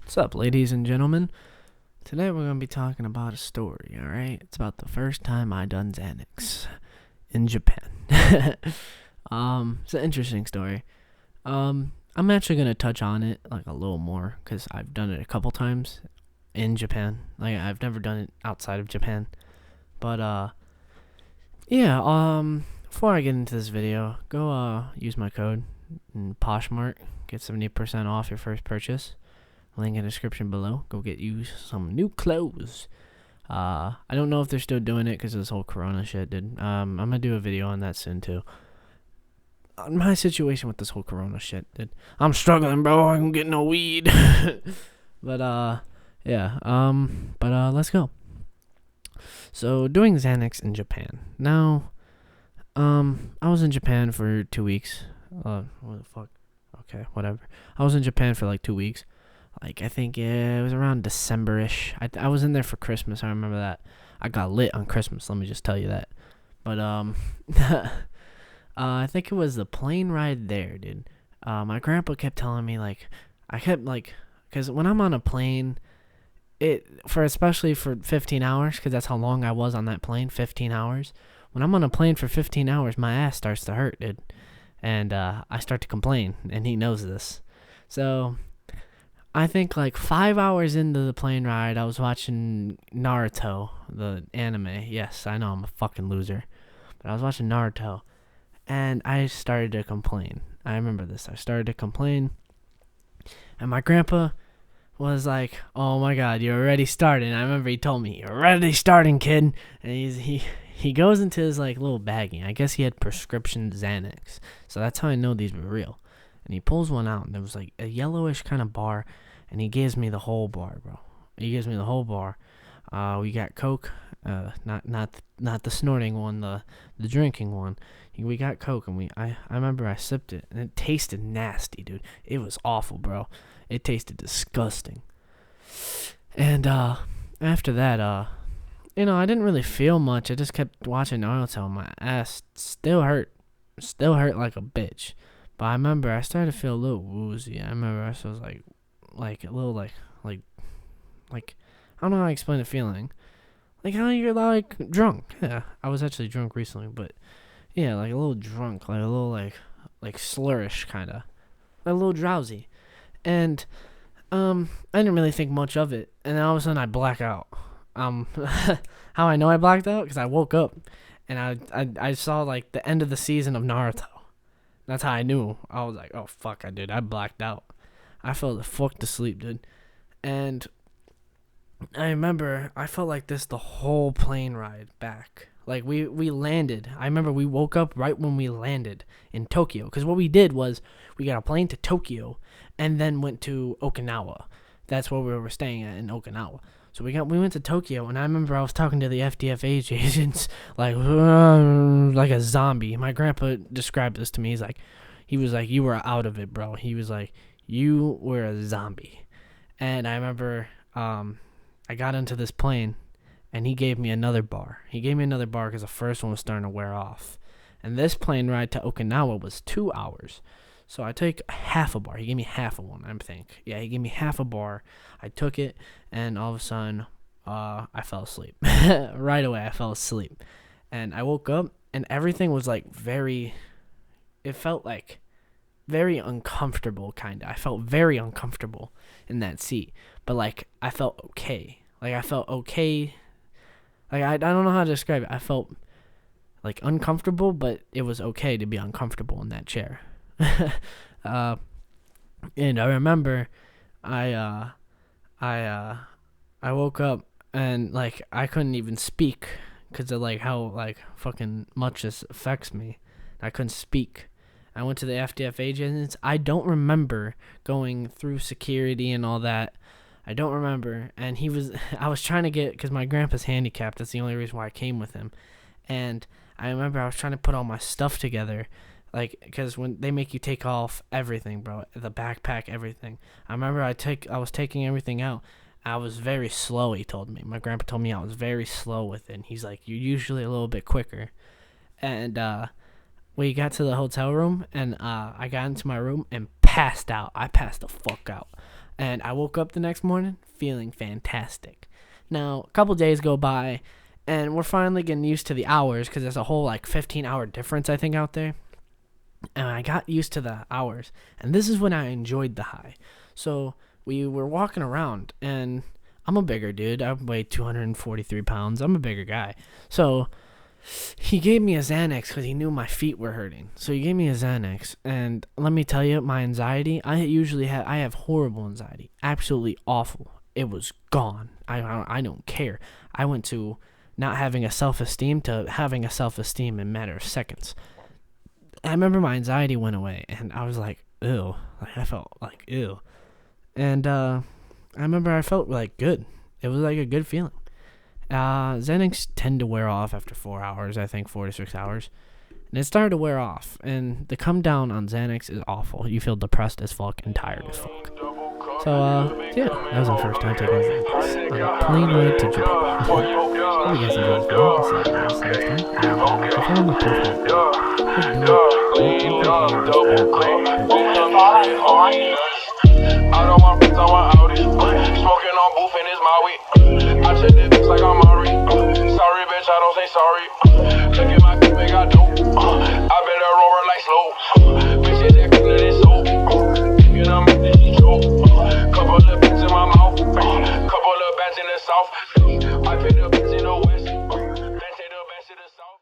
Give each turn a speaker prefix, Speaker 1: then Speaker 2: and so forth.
Speaker 1: What's up, ladies and gentlemen? Today we're going to be talking about a story, alright? It's about the first time I done Xanax in Japan. It's an interesting story. I'm actually going to touch on it like a little more because I've done it a couple times in Japan. Like, I've never done it outside of Japan. But, before I get into this video, go use my code in Poshmark. Get 70% off your first purchase. Link in the description below. Go get you some new clothes. I don't know if they're still doing it because of this whole Corona shit, dude. I'm gonna do a video on that soon too. My situation with this whole Corona shit, dude. I'm struggling, bro. I'm getting no weed. But let's go. So doing Xanax in Japan. Now, I was in Japan for 2 weeks. What the fuck? Okay, whatever. I was in Japan for like 2 weeks. Like, I think it was around December-ish. I was in there for Christmas. I remember that. I got lit on Christmas. Let me just tell you that. But, I think it was the plane ride there, dude. My grandpa kept telling me, like, because when I'm on a plane, especially for 15 hours, because that's how long I was on that plane, 15 hours. When I'm on a plane for 15 hours, my ass starts to hurt, dude. And, I start to complain, and he knows this. So I think like 5 hours into the plane ride, I was watching Naruto, the anime. Yes, I know I'm a fucking loser. But I was watching Naruto, and I started to complain. I remember this. I started to complain, and my grandpa was like, "Oh my God, you're already starting." I remember he told me, "You're already starting, kid." And he goes into his like little baggie. I guess he had prescription Xanax. So that's how I know these were real. And he pulls one out, and there was like a yellowish kind of bar. And he gives me the whole bar, bro. He gives me the whole bar. We got Coke, not the snorting one, the drinking one. We got Coke, and I remember I sipped it, and it tasted nasty, dude. It was awful, bro. It tasted disgusting. And after that, I didn't really feel much. I just kept watching Naruto. My ass still hurt like a bitch. But I remember I started to feel a little woozy. I remember I was like a little like I don't know how to explain the feeling. Like how you're like drunk. Yeah, I was actually drunk recently, but yeah, like a little drunk, like a little like slurish kind of, like a little drowsy, and I didn't really think much of it, and then all of a sudden I black out. How I know I blacked out? Because I woke up, and I saw like the end of the season of Naruto. That's how I knew. I was like, oh fuck, I blacked out. I fell the fuck to sleep, dude. And I remember I felt like this the whole plane ride back. Like, we landed. I remember we woke up right when we landed in Tokyo. Because what we did was we got a plane to Tokyo and then went to Okinawa. That's where we were staying at, in Okinawa. So we went to Tokyo, and I remember I was talking to the FDFH agents like a zombie. My grandpa described this to me. He was like, you were out of it, bro. He was like, you were a zombie. And I remember I got into this plane, and he gave me another bar. He gave me another bar because the first one was starting to wear off. And this plane ride to Okinawa was 2 hours. So I took half a bar. He gave me half of one, I think. Yeah, he gave me half a bar. I took it, and all of a sudden, I fell asleep. Right away, I fell asleep. And I woke up, and everything was like it felt like very uncomfortable, kind of. I felt very uncomfortable in that seat. But, like, I felt okay. Like, I felt okay. Like, I don't know how to describe it. I felt, like, uncomfortable, but it was okay to be uncomfortable in that chair. And I remember I woke up, and, like, I couldn't even speak because of, like, how, like, fucking much this affects me. I couldn't speak. I went to the FDF agents. I don't remember going through security and all that. I don't remember. And I was trying to because my grandpa's handicapped. That's the only reason why I came with him. And I remember I was trying to put all my stuff together. Like, because when they make you take off everything, bro, the backpack, everything. I remember I was taking everything out. I was very slow, he told me. My grandpa told me I was very slow with it. And he's like, you're usually a little bit quicker. And, we got to the hotel room, and I got into my room, and passed out. I passed the fuck out. And I woke up the next morning feeling fantastic. Now, a couple days go by, and we're finally getting used to the hours because there's a whole 15-hour difference, I think, out there. And I got used to the hours, and this is when I enjoyed the high. So we were walking around, and I'm a bigger dude. I weigh 243 pounds. I'm a bigger guy. So he gave me a Xanax because he knew my feet were hurting. So he gave me a Xanax, and let me tell you, my anxiety, I have horrible anxiety. Absolutely awful. It was gone. I don't care. I went to not having a self-esteem to having a self-esteem in a matter of seconds. I remember my anxiety went away, and I was like, ew. I felt like, ew. And I remember I felt good. It was a good feeling. Xanax tend to wear off after 4 hours, I think 4 to 6 hours. And it started to wear off. And the come down on Xanax is awful. You feel depressed as fuck and tired as fuck. So, yeah, that was my first time taking Xanax on a plane ride to Japan. Hope you guys enjoyed this video. I'll see you guys next time. And if I'm a perfect, I don't want friends on my Audi. Smoking on booth and it's my weed. I check the dicks like I'm Mari. Sorry, bitch, I don't say sorry.